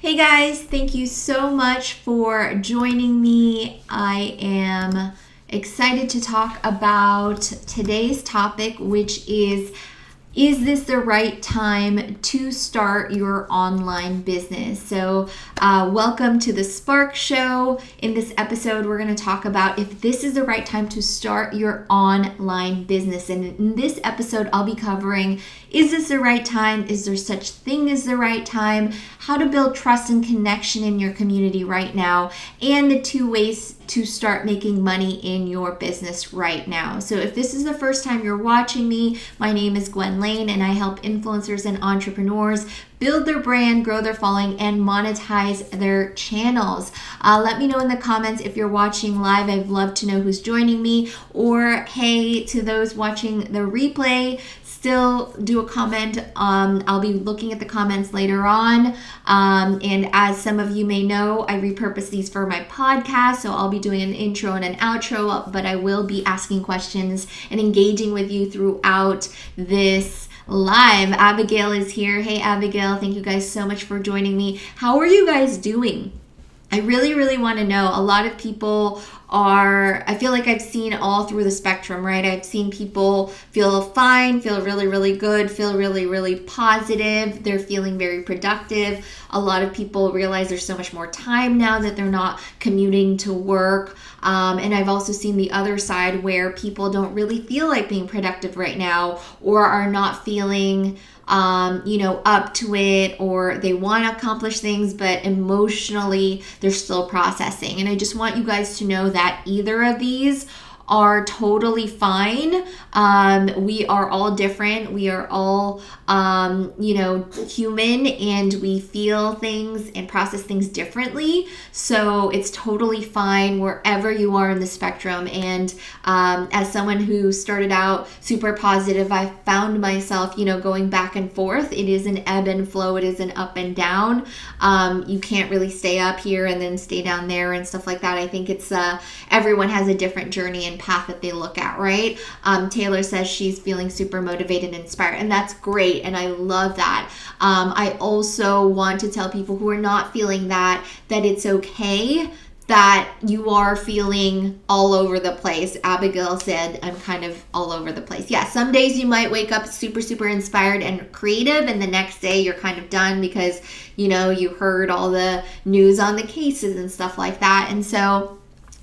Hey guys, thank you so much for joining me. I am excited to talk about today's topic, which is this the right time to start your online business? So welcome to the Spark Show. In this episode, we're going to talk about if this is the right time to start your online business. And in this episode, I'll be covering, is this the right time? Is there such thing as the right time? How to build trust and connection in your community right now, and the 2 ways to start making money in your business right now. So if this is the first time you're watching me, my name is Gwen Lane, and I help influencers and entrepreneurs build their brand, grow their following, and monetize their channels. Let me know in the comments if you're watching live. I'd love to know who's joining me. Or hey, to those watching the replay, still do a comment. I'll be looking at the comments later on. And as some of you may know, I repurpose these for my podcast. So I'll be doing an intro and an outro, but I will be asking questions and engaging with you throughout this live. Abigail is here. Hey, Abigail, thank you guys so much for joining me. How are you guys doing? I really want to know. A lot of people I feel like I've seen all through the spectrum, right? I've seen people feel fine, feel really good, feel really positive. They're feeling very productive. A lot of people realize there's so much more time now that they're not commuting to work. And I've also seen the other side where people don't really feel like being productive right now, or are not feeling up to it, or they want to accomplish things, but emotionally they're still processing. And I just want you guys to know that either of these are totally fine. We are all different. We are all, human, and we feel things and process things differently. So it's totally fine wherever you are in the spectrum. And as someone who started out super positive, I found myself, going back and forth. It is an ebb and flow. It is an up and down. You can't really stay up here and then stay down there and stuff like that. I think it's everyone has a different journey and path that they look at, right? Taylor says she's feeling super motivated and inspired, and that's great, and I love that. I also want to tell people who are not feeling that it's okay that you are feeling all over the place. Abigail said, I'm kind of all over the place. Yeah, some days you might wake up super inspired and creative, and the next day you're kind of done because, you heard all the news on the cases and stuff like that. And so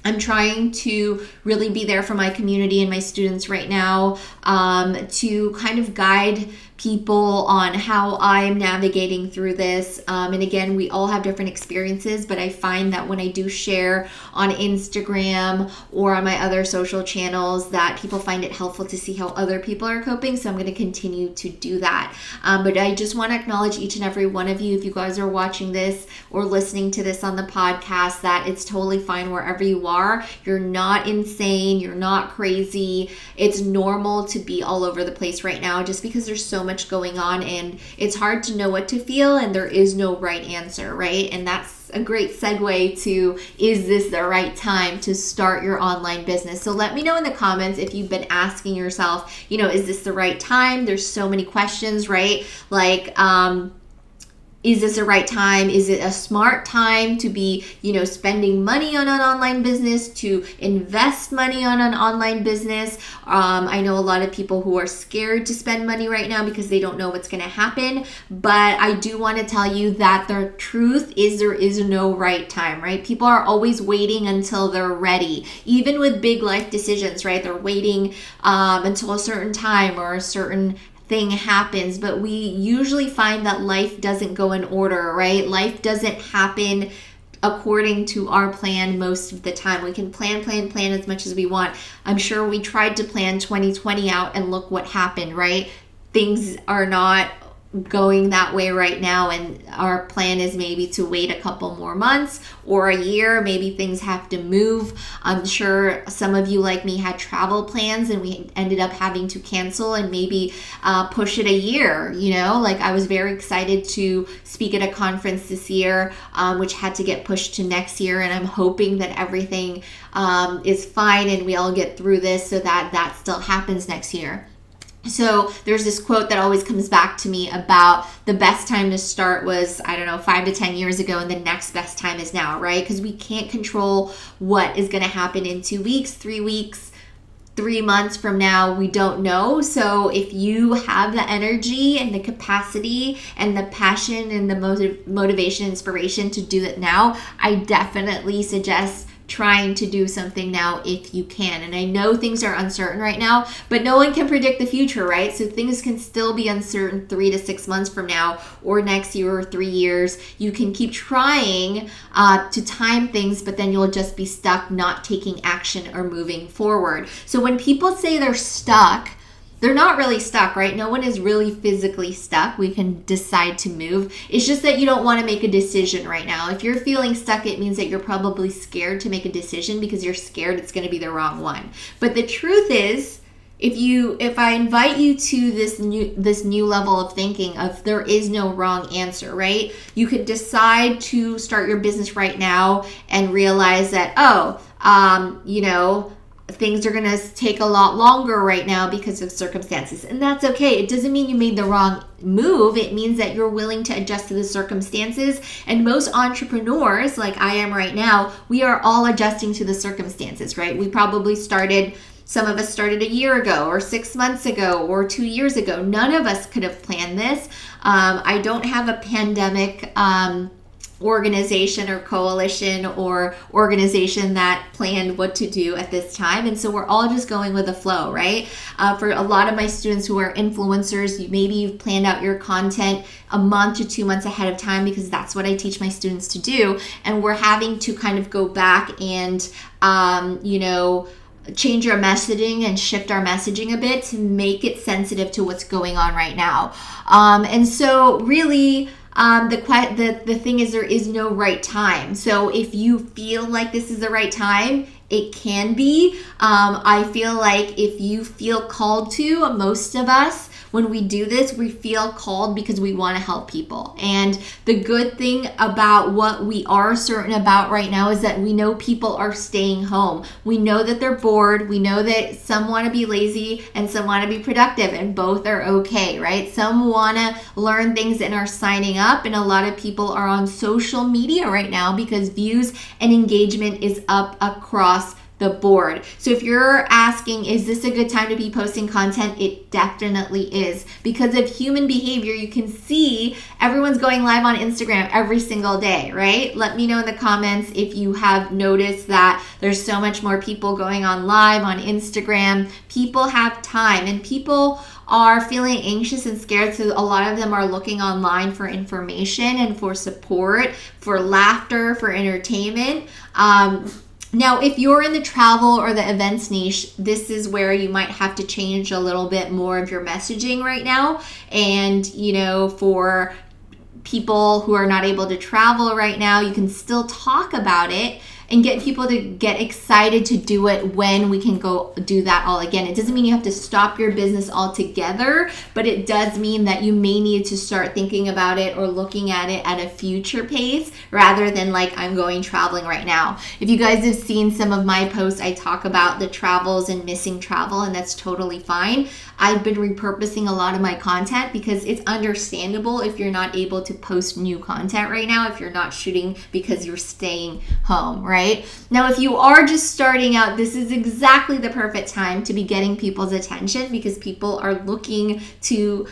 I'm trying to really be there for my community and my students right now, to kind of guide people on how I'm navigating through this. And again, we all have different experiences, but I find that when I do share on Instagram or on my other social channels, that people find it helpful to see how other people are coping. So I'm going to continue to do that. But I just want to acknowledge each and every one of you, if you guys are watching this or listening to this on the podcast, that it's totally fine wherever you are. You're not insane. You're not crazy. It's normal to be all over the place right now, just because there's so much going on, and it's hard to know what to feel, and there is no right answer, right? And that's a great segue to, is this the right time to start your online business? So let me know in the comments if you've been asking yourself, is this the right time? There's so many questions, right? Like, is this the right time? Is it a smart time to be, spending money on an online business, to invest money on an online business? I know a lot of people who are scared to spend money right now because they don't know what's going to happen. But I do want to tell you that the truth is there is no right time, right? People are always waiting until they're ready. Even with big life decisions, right? They're waiting until a certain time or a certain thing happens, but we usually find that life doesn't go in order, right? Life doesn't happen according to our plan most of the time. We can plan as much as we want. I'm sure we tried to plan 2020 out, and look what happened, right? Things are not going that way right now, and our plan is maybe to wait a couple more months or a year. Maybe things have to move. I'm sure some of you like me had travel plans and we ended up having to cancel and maybe push it a year. Like I was very excited to speak at a conference this year, which had to get pushed to next year, and I'm hoping that everything is fine and we all get through this so that still happens next year. So there's this quote that always comes back to me about the best time to start was, I don't know, 5 to 10 years ago, and the next best time is now, right? Because we can't control what is going to happen in 2 weeks, 3 weeks, 3 months from now. We don't know. So if you have the energy and the capacity and the passion and the motivation, inspiration to do it now, I definitely suggest trying to do something now if you can. And I know things are uncertain right now, but no one can predict the future, right? So things can still be uncertain 3 to 6 months from now, or next year, or 3 years. You can keep trying to time things, but then you'll just be stuck not taking action or moving forward. So when people say they're stuck, they're not really stuck, right? No one is really physically stuck. We can decide to move. It's just that you don't want to make a decision right now. If you're feeling stuck, it means that you're probably scared to make a decision because you're scared it's going to be the wrong one. But the truth is, if I invite you to this new level of thinking of there is no wrong answer, right? You could decide to start your business right now and realize that, things are going to take a lot longer right now because of circumstances. And that's okay. It doesn't mean you made the wrong move. It means that you're willing to adjust to the circumstances. And most entrepreneurs, like I am right now, we are all adjusting to the circumstances, right? Some of us started a year ago or 6 months ago or 2 years ago. None of us could have planned this. I don't have a pandemic organization or coalition or organization that planned what to do at this time. And so we're all just going with the flow, right? For a lot of my students who are influencers, maybe you've planned out your content a month to 2 months ahead of time, because that's what I teach my students to do. And we're having to kind of go back and, change our messaging and shift our messaging a bit to make it sensitive to what's going on right now. And so really, the thing is, there is no right time. So if you feel like this is the right time, it can be. I feel like if you feel called to, most of us, when we do this, we feel called because we want to help people. And the good thing about what we are certain about right now is that we know people are staying home. We know that they're bored. We know that some want to be lazy and some want to be productive, and both are okay, right? Some want to learn things and are signing up, and a lot of people are on social media right now because views and engagement is up across the board. So if you're asking, is this a good time to be posting content? It definitely is. Because of human behavior, you can see everyone's going live on Instagram every single day, right? Let me know in the comments if you have noticed that there's so much more people going on live on Instagram. People have time, and people are feeling anxious and scared, so a lot of them are looking online for information and for support, for laughter, for entertainment. Now, if you're in the travel or the events niche, this is where you might have to change a little bit more of your messaging right now. And, for people who are not able to travel right now, you can still talk about it and get people to get excited to do it when we can go do that all again. It doesn't mean you have to stop your business altogether, but it does mean that you may need to start thinking about it or looking at it at a future pace rather than like, I'm going traveling right now. If you guys have seen some of my posts, I talk about the travels and missing travel, and that's totally fine. I've been repurposing a lot of my content because it's understandable if you're not able to post new content right now, if you're not shooting because you're staying home, right? Now, if you are just starting out, this is exactly the perfect time to be getting people's attention, because people are looking to,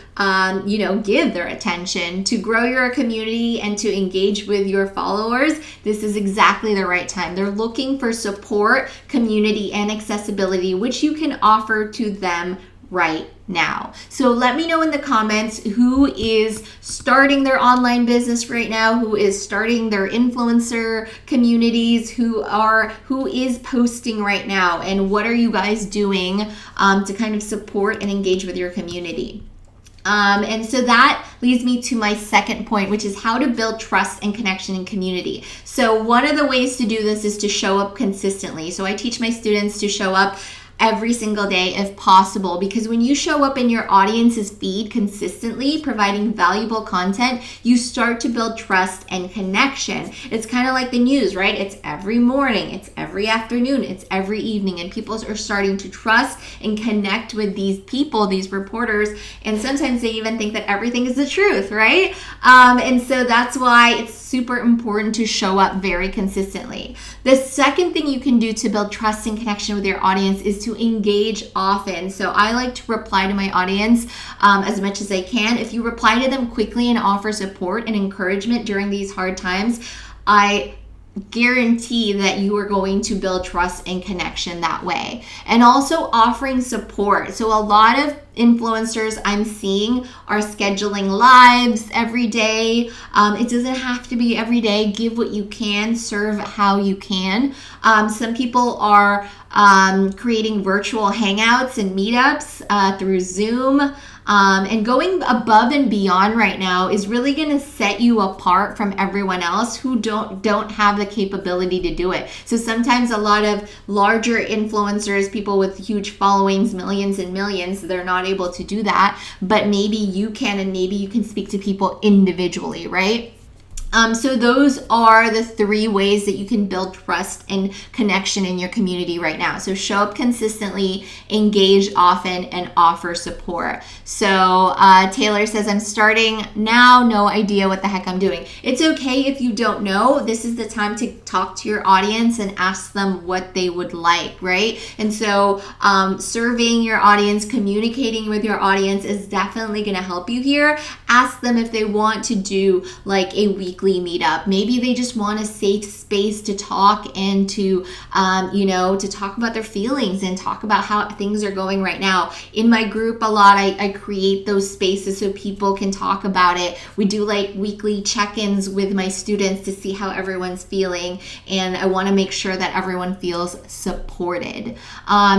give their attention to grow your community and to engage with your followers. This is exactly the right time. They're looking for support, community, and accessibility, which you can offer to them right now. So let me know in the comments who is starting their online business right now, who is starting their influencer communities, who is posting right now, and what are you guys doing to kind of support and engage with your community. And so that leads me to my second point, which is how to build trust and connection in community. So one of the ways to do this is to show up consistently. So I teach my students to show up every single day if possible, because when you show up in your audience's feed consistently, providing valuable content, you start to build trust and connection. It's kind of like the news, right? It's every morning, it's every afternoon, it's every evening, and people are starting to trust and connect with these people, these reporters, and sometimes they even think that everything is the truth, right? And so that's why it's super important to show up very consistently. The second thing you can do to build trust and connection with your audience is to engage often. So I like to reply to my audience as much as I can. If you reply to them quickly and offer support and encouragement during these hard times, I guarantee that you are going to build trust and connection that way. And also offering support. So a lot of influencers I'm seeing are scheduling lives every day. It doesn't have to be every day. Give what you can, serve how you can. Some people are creating virtual hangouts and meetups through Zoom. And going above and beyond right now is really going to set you apart from everyone else who don't have the capability to do it. So sometimes a lot of larger influencers, people with huge followings, millions and millions, they're not able to do that, but maybe you can, and maybe you can speak to people individually, right? So those are the 3 ways that you can build trust and connection in your community right now. So show up consistently, engage often, and offer support. So Taylor says, I'm starting now, no idea what the heck I'm doing. It's okay if you don't know. This is the time to talk to your audience and ask them what they would like, right? And so serving your audience, communicating with your audience is definitely going to help you here. Ask them if they want to do like a weekly meetup. Maybe they just want a safe space to talk and to to talk about their feelings and talk about how things are going right now. In my group a lot, I create those spaces so people can talk about it. We do like weekly check-ins with my students to see how everyone's feeling, and I want to make sure that everyone feels supported.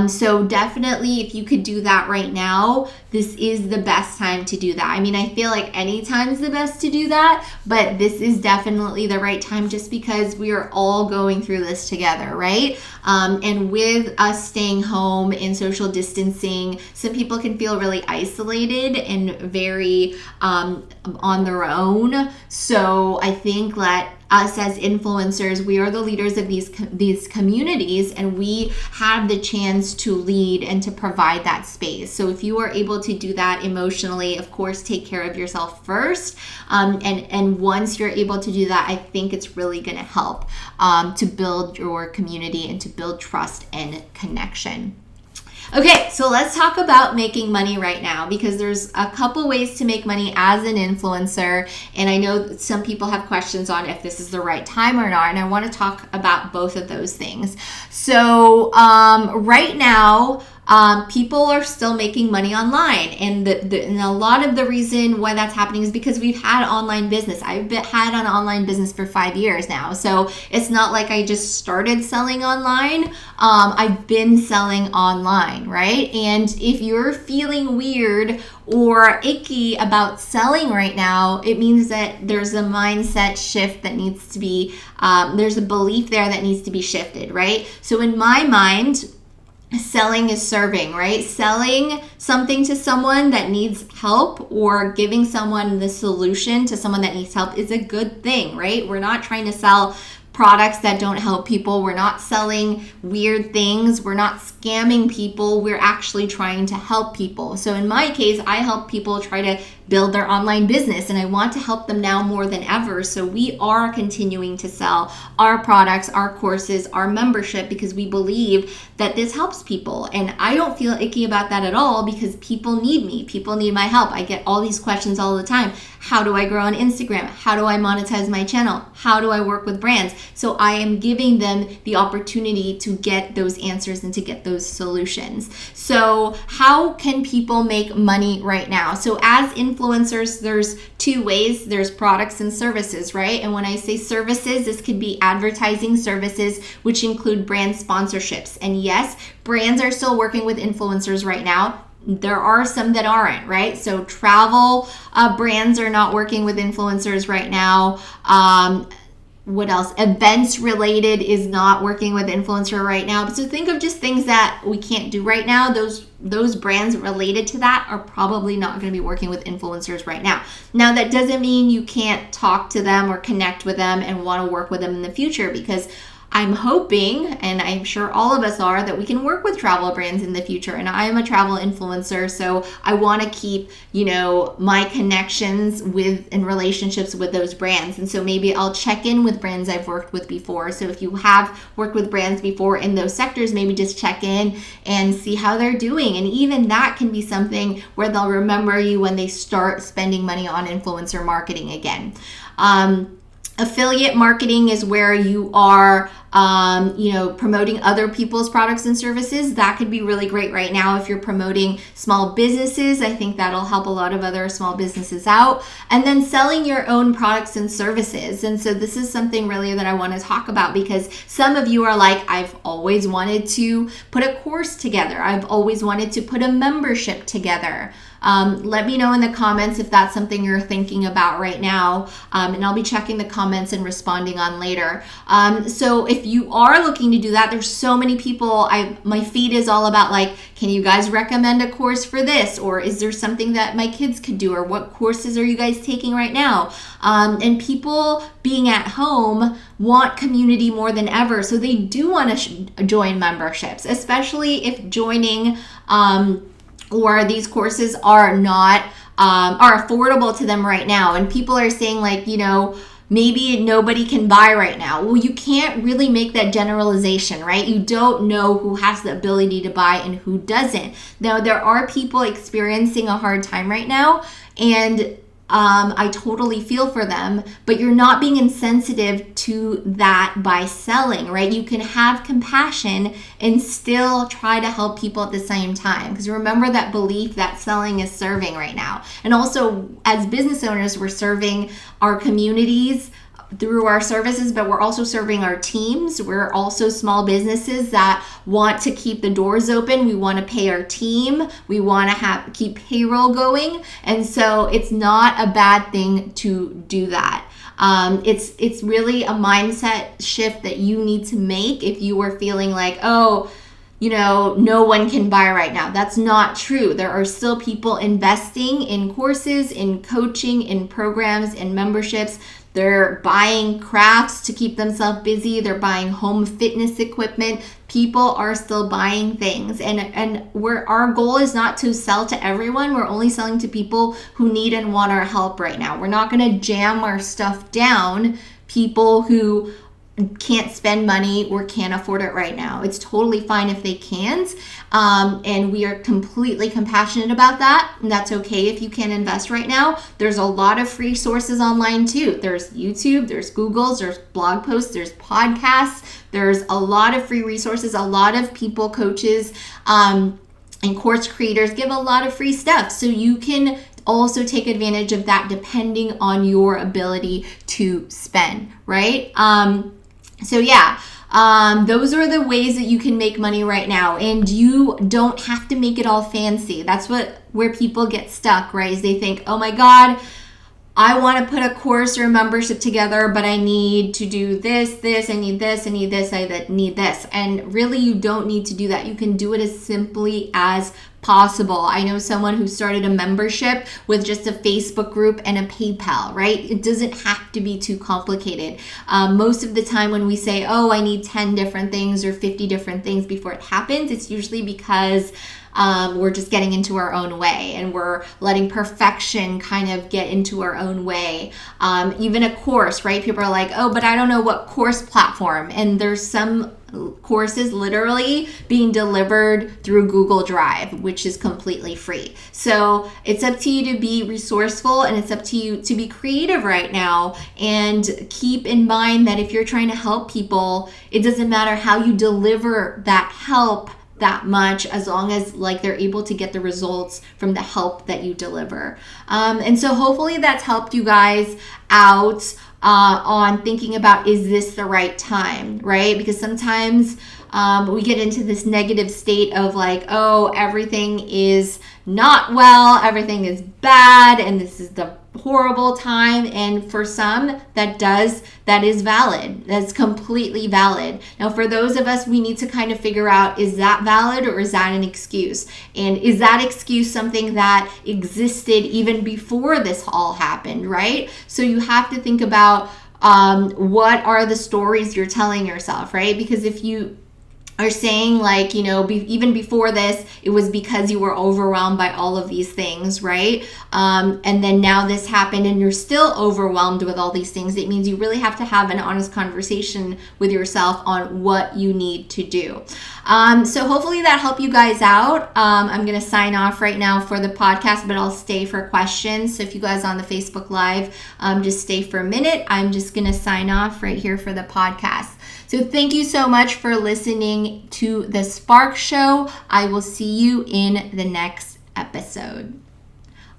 So definitely, if you could do that right now, this is the best time to do that. I mean, I feel like any time's the best to do that, but this is definitely the right time just because we are all going through this together, right? And with us staying home and social distancing, some people can feel really isolated and very on their own. So I think that us as influencers, we are the leaders of these communities, and we have the chance to lead and to provide that space. So if you are able to do that emotionally, of course, take care of yourself first. And once you're able to do that, I think it's really going to help to build your community and to build trust and connection. Okay, so let's talk about making money right now, because there's a couple ways to make money as an influencer, and I know some people have questions on if this is the right time or not, and I want to talk about both of those things. So right now, people are still making money online, and and a lot of the reason why that's happening is because we've had online business. I've had an online business for 5 years now, so it's not like I just started selling online. I've been selling online, right? And if you're feeling weird or icky about selling right now, it means that there's a mindset shift that needs to be, there's a belief there that needs to be shifted, right? So in my mind, selling is serving, right? Selling something to someone that needs help or giving someone the solution to someone that needs help is a good thing, right? We're not trying to sell products that don't help people. We're not selling weird things. We're not scamming people. We're actually trying to help people. So in my case, I help people try to build their online business, and I want to help them now more than ever. So we are continuing to sell our products, our courses, our membership, because we believe that this helps people. And I don't feel icky about that at all, because people need me. People need my help. I get all these questions all the time. How do I grow on Instagram? How do I monetize my channel? How do I work with brands? So I am giving them the opportunity to get those answers and to get those solutions. So how can people make money right now? So as influencers, there's 2 ways. There's products and services, right? And when I say services, this could be advertising services, which include brand sponsorships. And yes, brands are still working with influencers right now. There are some that aren't, right? So travel brands are not working with influencers right now. what else? Events related is not working with influencer right now. So think of just things that we can't do right now. Those brands related to that are probably not going to be working with influencers right now. Now, that doesn't mean you can't talk to them or connect with them and want to work with them in the future, because I'm hoping, and I'm sure all of us are, that we can work with travel brands in the future. And I am a travel influencer, so I want to keep, my connections with and relationships with those brands. And so maybe I'll check in with brands I've worked with before. So if you have worked with brands before in those sectors, maybe just check in and see how they're doing. And even that can be something where they'll remember you when they start spending money on influencer marketing again. Affiliate marketing is where you are, promoting other people's products and services. That could be really great right now if you're promoting small businesses. I think that'll help a lot of other small businesses out. And then selling your own products and services. And so this is something really that I want to talk about, because some of you are like, I've always wanted to put a course together. I've always wanted to put a membership together. Let me know in the comments if that's something you're thinking about right now, and I'll be checking the comments and responding on later. So if you are looking to do that, there's so many people. My feed is all about like, can you guys recommend a course for this? Or is there something that my kids could do? Or what courses are you guys taking right now? And people being at home want community more than ever. So they do want to join memberships, especially if joining or these courses are not are affordable to them right now. And people are saying like, maybe nobody can buy right now. Well, you can't really make that generalization, right? You don't know who has the ability to buy and who doesn't. Now, there are people experiencing a hard time right now, and I totally feel for them, but you're not being insensitive to that by selling, right? You can have compassion and still try to help people at the same time. Because remember that belief that selling is serving right now. And also, as business owners, we're serving our communities through our services, but we're also serving our teams. We're also small businesses that want to keep the doors open. We want to pay our team. We want to keep payroll going. And so it's not a bad thing to do that. It's really a mindset shift that you need to make if you are feeling like, no one can buy right now. That's not true. There are still people investing in courses, in coaching, in programs, in memberships. They're buying crafts to keep themselves busy. They're buying home fitness equipment. People are still buying things. And our goal is not to sell to everyone. We're only selling to people who need and want our help right now. We're not going to jam our stuff down people who can't spend money or can't afford it right now. It's totally fine if they can't. And we are completely compassionate about that. And that's okay if you can't invest right now. There's a lot of free sources online too. There's YouTube, there's Google's, there's blog posts, there's podcasts. There's a lot of free resources. A lot of people, coaches, and course creators give a lot of free stuff. So you can also take advantage of that depending on your ability to spend, right? Those are the ways that you can make money right now, and you don't have to make it all fancy. That's where people get stuck, right? Is they think, oh my God, I want to put a course or a membership together, but I need to do this, I need this, I need this, I need this. And really, you don't need to do that. You can do it as simply as possible. I know someone who started a membership with just a Facebook group and a PayPal, right? It doesn't have to be too complicated. Most of the time when we say, oh, I need 10 different things or 50 different things before it happens, it's usually because we're just getting into our own way and we're letting perfection kind of get into our own way. Even a course, right? People are like, oh, but I don't know what course platform. And there's some courses literally being delivered through Google Drive, which is completely free. So it's up to you to be resourceful, and it's up to you to be creative right now. And keep in mind that if you're trying to help people, it doesn't matter how you deliver that help that much, as long as they're able to get the results from the help that you deliver. And so hopefully that's helped you guys out on thinking about, is this the right time, right? Because sometimes we get into this negative state of everything is not well, everything is bad, and this is the horrible time, and for some that is valid. That's completely valid. Now for those of us, we need to kind of figure out, is that valid or is that an excuse? And is that excuse something that existed even before this all happened, right? So you have to think about what are the stories you're telling yourself, right? Because if you are saying like, even before this, it was because you were overwhelmed by all of these things, right? And then now this happened and you're still overwhelmed with all these things. It means you really have to have an honest conversation with yourself on what you need to do. So hopefully that helped you guys out. I'm going to sign off right now for the podcast, but I'll stay for questions. So if you guys on the Facebook Live, just stay for a minute. I'm just going to sign off right here for the podcast. So thank you so much for listening to The Spark Show. I will see you in the next episode.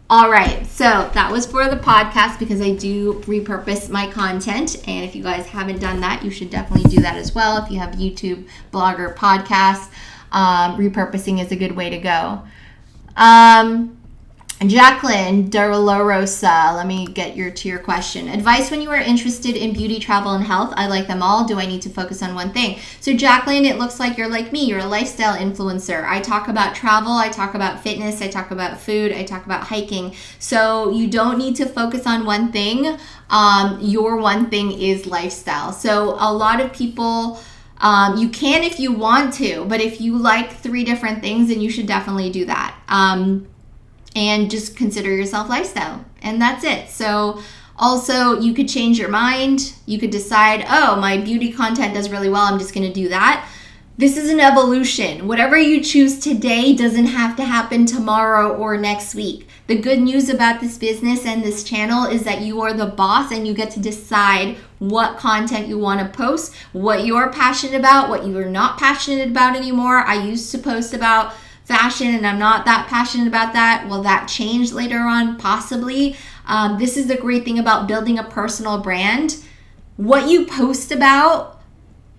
All right, so that was for the podcast because I do repurpose my content. And if you guys haven't done that, you should definitely do that as well. If you have YouTube, blogger, podcast, repurposing is a good way to go. Jacqueline De La Rosa, let me get to your question. Advice when you are interested in beauty, travel, and health. I like them all. Do I need to focus on one thing? So Jacqueline, it looks like you're like me. You're a lifestyle influencer. I talk about travel. I talk about fitness. I talk about food. I talk about hiking. So you don't need to focus on one thing. Your one thing is lifestyle. So a lot of people... you can if you want to, but if you like 3 different things, then you should definitely do that. And just consider yourself lifestyle. And that's it. So also you could change your mind. You could decide, oh, my beauty content does really well. I'm just going to do that. This is an evolution. Whatever you choose today doesn't have to happen tomorrow or next week. The good news about this business and this channel is that you are the boss and you get to decide what content you want to post, what you're passionate about, what you are not passionate about anymore. I used to post about fashion and I'm not that passionate about that. Will that change later on? Possibly. This is the great thing about building a personal brand. What you post about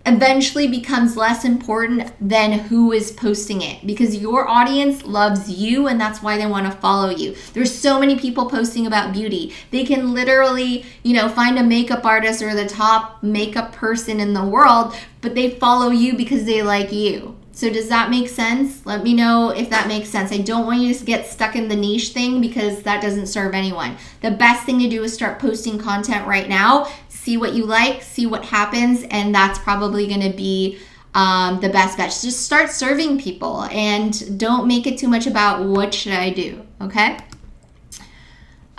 eventually becomes less important than who is posting it, because your audience loves you and that's why they want to follow you. There's so many people posting about beauty. They can literally, find a makeup artist or the top makeup person in the world, but they follow you because they like you. So does that make sense? Let me know if that makes sense. I don't want you to get stuck in the niche thing because that doesn't serve anyone. The best thing to do is start posting content right now. See what you like, see what happens, and that's probably going to be the best bet. Just start serving people and don't make it too much about what should I do, okay?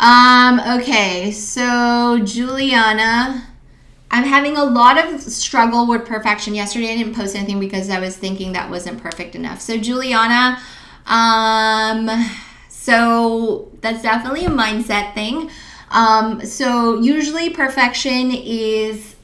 Okay, so Juliana... I'm having a lot of struggle with perfection. Yesterday I didn't post anything because I was thinking that wasn't perfect enough. So Juliana, so that's definitely a mindset thing. So usually perfection is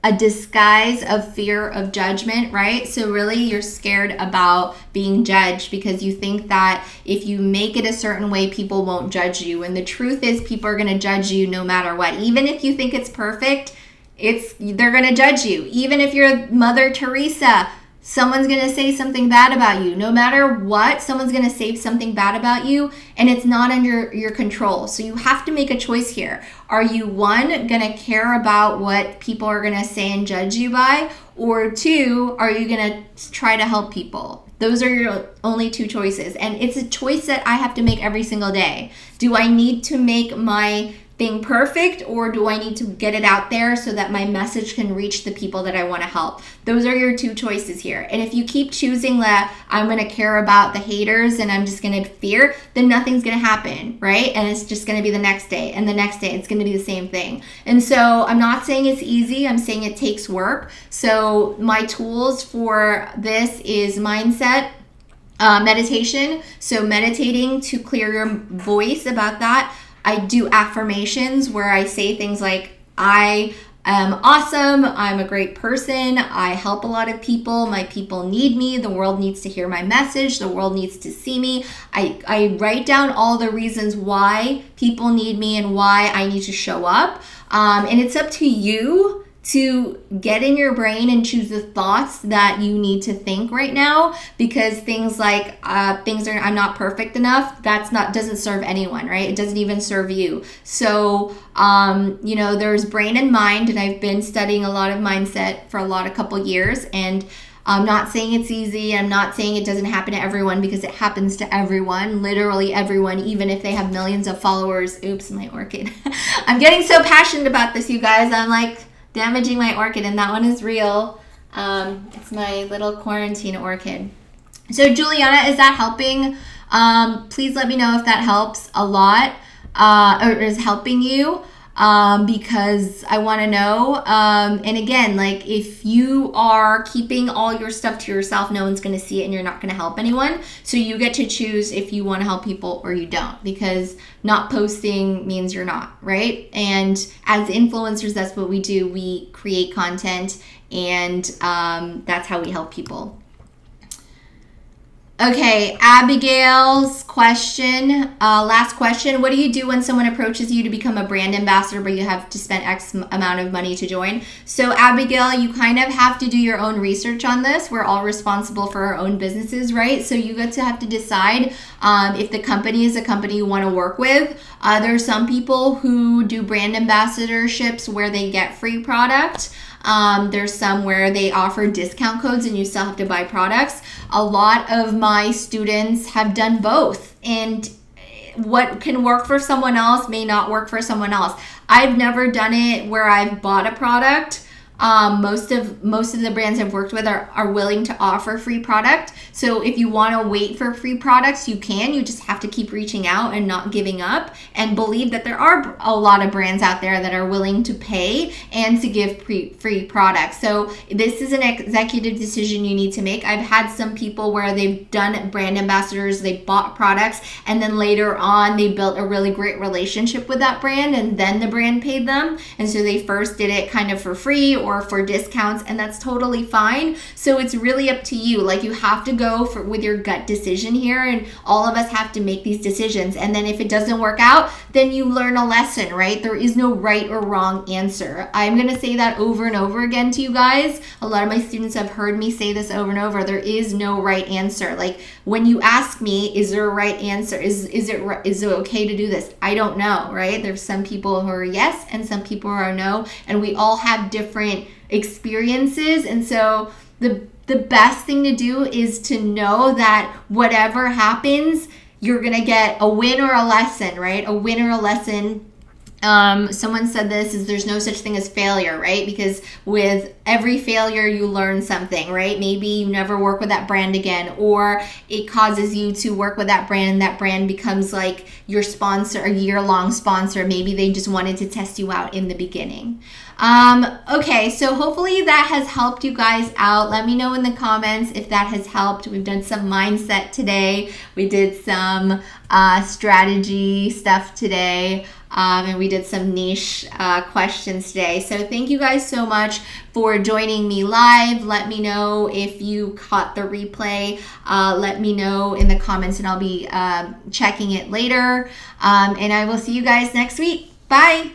a disguise of fear of judgment, right? So really you're scared about being judged because you think that if you make it a certain way, people won't judge you. And the truth is people are going to judge you no matter what. Even if you think it's perfect, they're going to judge you. Even if you're Mother Teresa, someone's going to say something bad about you. No matter what, someone's going to say something bad about you, and it's not under your control. So you have to make a choice here. Are you, 1, going to care about what people are going to say and judge you by? Or 2, are you going to try to help people? Those are your only 2 choices. And it's a choice that I have to make every single day. Do I need to make my thing perfect, or do I need to get it out there so that my message can reach the people that I want to help? Those are your 2 choices here. And if you keep choosing that I'm going to care about the haters and I'm just going to fear, then nothing's going to happen, right? And it's just going to be the next day and the next day. It's going to be the same thing. And so I'm not saying it's easy. I'm saying it takes work. So my tools for this is mindset, meditation. So meditating to clear your voice about that. I do affirmations where I say things like, I am awesome, I'm a great person, I help a lot of people, my people need me, the world needs to hear my message, the world needs to see me. I write down all the reasons why people need me and why I need to show up. And it's up to you to get in your brain and choose the thoughts that you need to think right now, because things like I'm not perfect enough, doesn't serve anyone, right? It doesn't even serve you. So there's brain and mind, and I've been studying a lot of mindset for a couple years, and I'm not saying it's easy. I'm not saying it doesn't happen to everyone, because it happens to everyone, literally everyone, even if they have millions of followers. Oops, my orchid. I'm getting so passionate about this, you guys. I'm like damaging my orchid, and that one is real. It's my little quarantine orchid. So Juliana, is that helping? Please let me know if that helps a lot, or is helping you. Because I want to know. And again, like, if you are keeping all your stuff to yourself, no one's going to see it, and you're not going to help anyone. So you get to choose if you want to help people or you don't, because not posting means you're not, right? And as influencers, that's what we do. We create content, and that's how we help people. Okay, Abigail's question, last question. What do you do when someone approaches you to become a brand ambassador, but you have to spend X amount of money to join? So Abigail, you kind of have to do your own research on this. We're all responsible for our own businesses, right? So you get to have to decide if the company is a company you want to work with. There's some people who do brand ambassadorships where they get free product. There's some where they offer discount codes and you still have to buy products. A lot of my students have done both, and what can work for someone else may not work for someone else. I've never done it where I've bought a product. Most of the brands I've worked with are willing to offer free product. So if you want to wait for free products, you can. You just have to keep reaching out and not giving up, and believe that there are a lot of brands out there that are willing to pay and to give free products. So this is an executive decision you need to make. I've had some people where they've done brand ambassadors, they bought products, and then later on they built a really great relationship with that brand, and then the brand paid them. And so they first did it kind of for free or for discounts, and that's totally fine. So it's really up to you. Like, you have to go with your gut decision here, and all of us have to make these decisions. And then if it doesn't work out, then you learn a lesson, right? There is no right or wrong answer. I'm going to say that over and over again to you guys. A lot of my students have heard me say this over and over. There is no right answer. Like, when you ask me, is there a right answer? Is it okay to do this? I don't know, right? There's some people who are yes and some people who are no, and we all have different experiences. And so the best thing to do is to know that whatever happens, you're gonna get a win or a lesson, right? A win or a lesson. Someone said this, is there's no such thing as failure, right? Because with every failure you learn something, right? Maybe you never work with that brand again, or it causes you to work with that brand, and that brand becomes like your sponsor, a year-long sponsor. Maybe they just wanted to test you out in the beginning. Okay, so hopefully that has helped you guys out. Let me know in the comments if that has helped. We've done some mindset today. We did some strategy stuff today. And we did some niche questions today. So thank you guys so much for joining me live. Let me know if you caught the replay. Let me know in the comments, and I'll be checking it later. And I will see you guys next week. Bye.